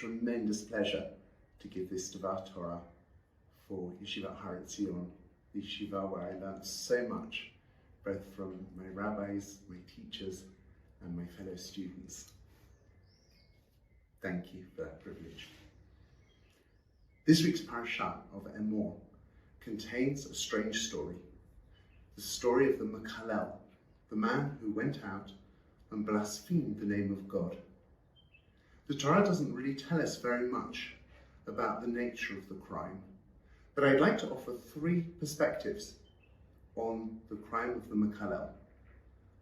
tremendous pleasure to give this Devar Torah for Yeshivat Haretzion, the yeshiva where I learned so much, both from my rabbis, my teachers, and my fellow students. Thank you for that privilege. This week's Parashat of Emor contains a strange story, the story of the Mekallel, the man who went out and blasphemed the name of God. The Torah doesn't really tell us very much about the nature of the crime, but I'd like to offer three perspectives on the crime of the Mekallel.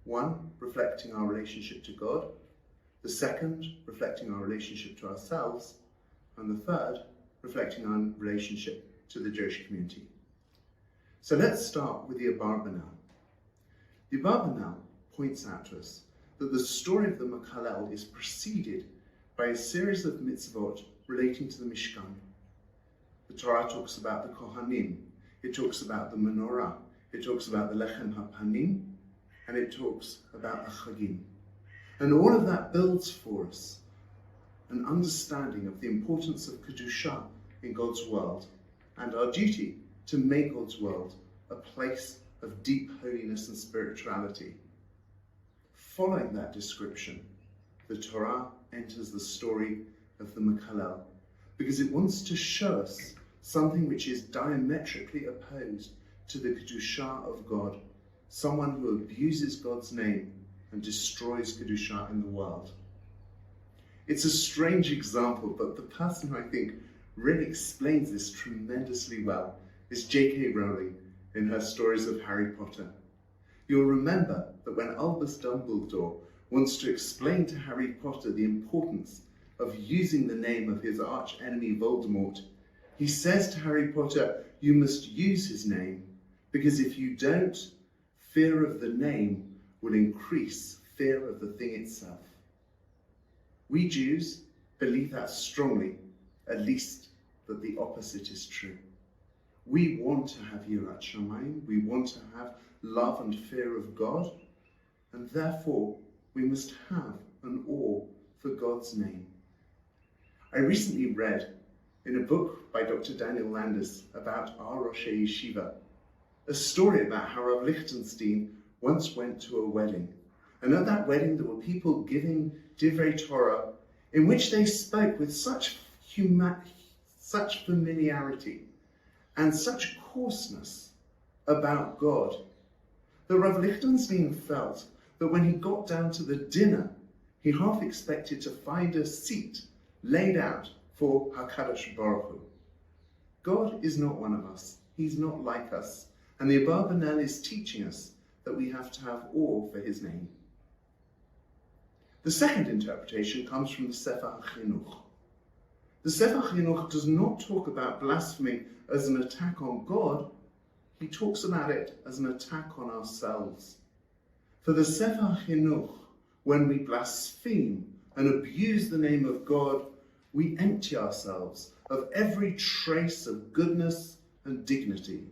One, reflecting our relationship to God. The second, reflecting our relationship to ourselves. And the third, reflecting our relationship to the Jewish community. So let's start with the Abarbanel. The Abarbanel points out to us that the story of the Mekallel is preceded by a series of mitzvot relating to the Mishkan. The Torah talks about the Kohanim, it talks about the menorah, it talks about the Lechem HaPanim, and it talks about the Chagim. And all of that builds for us an understanding of the importance of Kedusha in God's world and our duty to make God's world a place of deep holiness and spirituality. Following that description, the Torah enters the story of the Mekallel because it wants to show us something which is diametrically opposed to the Kedusha of God, someone who abuses God's name and destroys Kedusha in the world. It's a strange example, but the person who I think really explains this tremendously well is J.K. Rowling in her stories of Harry Potter. You'll remember that when Albus Dumbledore wants to explain to Harry Potter the importance of using the name of his arch-enemy Voldemort, he says to Harry Potter, you must use his name, because if you don't, fear of the name will increase fear of the thing itself. We Jews believe that strongly, at least that the opposite is true. We want to have Yirat Shamayim, we want to have love and fear of God, and therefore we must have an awe for God's name. I recently read in a book by Dr. Daniel Landis about our Rosh Yeshiva, a story about how Rav Lichtenstein once went to a wedding. And at that wedding there were people giving Divrei Torah in which they spoke with such familiarity and such coarseness about God that Rav Lichtenstein felt that when he got down to the dinner, he half expected to find a seat laid out for HaKadosh Baruch Hu. God is not one of us. He's not like us. And the Abarbanel is teaching us that we have to have awe for his name. The second interpretation comes from the Sefer HaChinuch. The Sefer HaChinuch does not talk about blasphemy as an attack on God. He talks about it as an attack on ourselves. For the Sefer HaChinuch, when we blaspheme and abuse the name of God, we empty ourselves of every trace of goodness and dignity,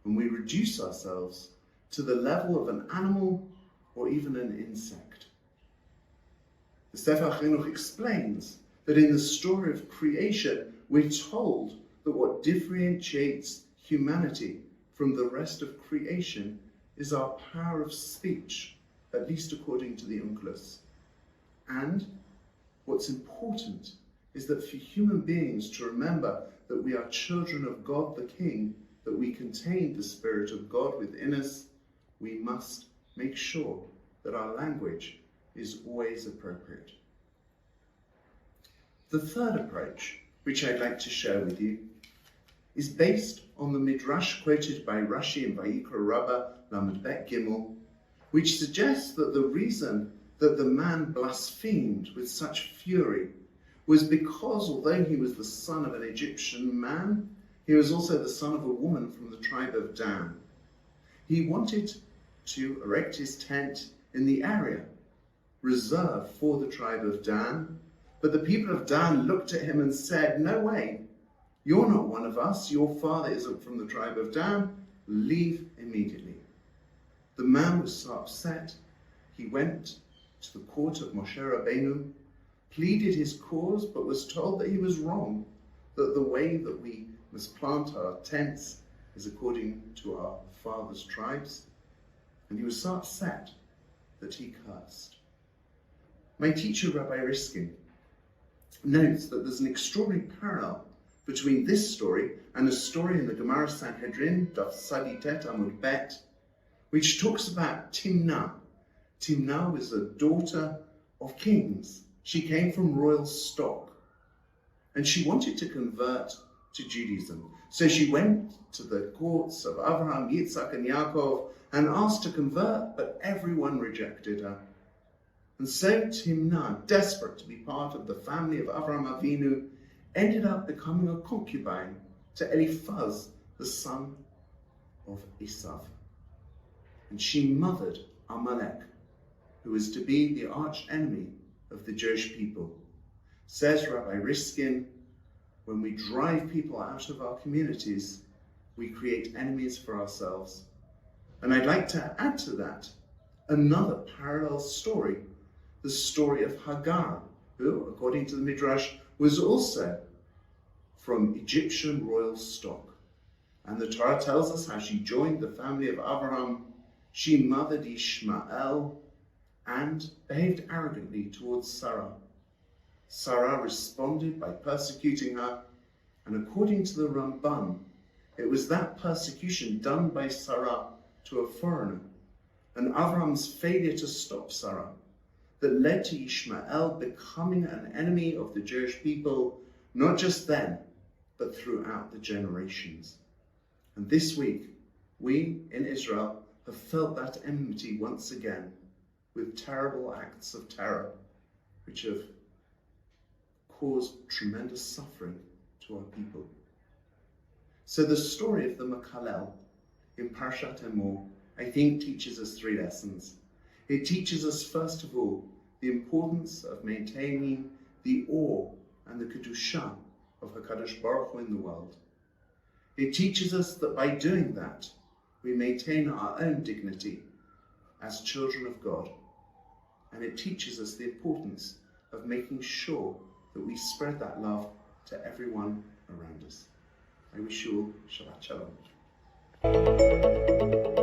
and we reduce ourselves to the level of an animal or even an insect. The Sefer HaChinuch explains that in the story of creation, we're told that what differentiates humanity from the rest of creation is our power of speech, at least according to the Onkelos. And what's important is that for human beings to remember that we are children of God the King, that we contain the Spirit of God within us, we must make sure that our language is always appropriate. The third approach, which I'd like to share with you, is based on the Midrash quoted by Rashi in Vayikra Rabbah Lamed Bet Gimel, which suggests that the reason that the man blasphemed with such fury was because, although he was the son of an Egyptian man, he was also the son of a woman from the tribe of Dan. He wanted to erect his tent in the area reserved for the tribe of Dan, but the people of Dan looked at him and said, no way, you're not one of us, your father isn't from the tribe of Dan, leave immediately. The man was so upset, he went to the court of Moshe Rabbeinu, pleaded his cause, but was told that he was wrong, that the way that we must plant our tents is according to our father's tribes, and he was so upset that he cursed. My teacher, Rabbi Riskin, notes that there's an extraordinary parallel between this story and a story in the Gemara Sanhedrin, Daf Saditet Amud Bet, which talks about Timnah. Timnah was a daughter of kings. She came from royal stock, and she wanted to convert to Judaism. So she went to the courts of Abraham, Yitzhak, and Yaakov and asked to convert, but everyone rejected her. And so Timnah, desperate to be part of the family of Avraham Avinu, ended up becoming a concubine to Eliphaz, the son of Esav. And she mothered Amalek, who was to be the arch enemy of the Jewish people. Says Rabbi Riskin, when we drive people out of our communities, we create enemies for ourselves. And I'd like to add to that another parallel story, the story of Hagar, who, according to the Midrash, was also from Egyptian royal stock. And the Torah tells us how she joined the family of Abraham. She mothered Ishmael and behaved arrogantly towards Sarah. Sarah responded by persecuting her, and according to the Ramban, it was that persecution done by Sarah to a foreigner and Abraham's failure to stop Sarah that led to Ishmael becoming an enemy of the Jewish people, not just then, but throughout the generations. And this week, we in Israel have felt that enmity once again with terrible acts of terror, which have caused tremendous suffering to our people. So the story of the Mekallel in Parashat Emor, I think, teaches us three lessons. It teaches us, first of all, the importance of maintaining the awe and the kedusha of HaKadosh Baruch Hu in the world. It teaches us that by doing that, we maintain our own dignity as children of God. And it teaches us the importance of making sure that we spread that love to everyone around us. I wish you all Shabbat Shalom.